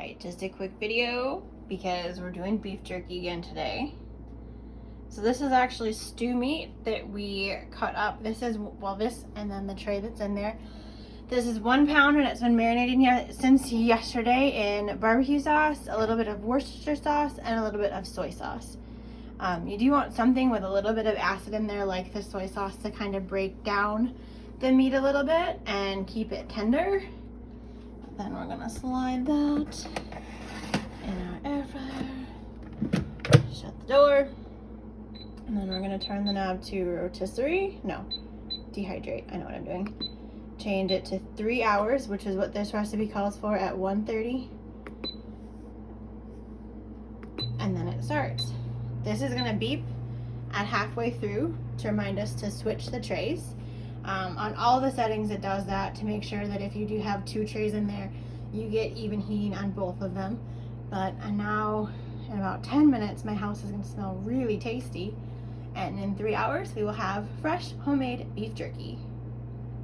Alright, just a quick video because we're doing beef jerky again today. So this is actually stew meat that we cut up. This is, well, this and then the tray that's in there. This is 1 pound and it's been marinating here since yesterday in barbecue sauce, a little bit of Worcestershire sauce, and a little bit of soy sauce. You do want something with a little bit of acid in there like the soy sauce to kind of break down the meat a little bit and keep it tender. Then we're gonna slide that in our air fryer. Shut the door. And then we're gonna turn the knob to rotisserie. No, dehydrate. I know what I'm doing. Change it to 3 hours, which is what this recipe calls for, at 1:30. And then it starts. This is gonna beep at halfway through to remind us to switch the trays. On all the settings it does that to make sure that if you do have 2 trays in there, you get even heating on both of them. But now in about 10 minutes my house is going to smell really tasty, and in 3 hours we will have fresh homemade beef jerky.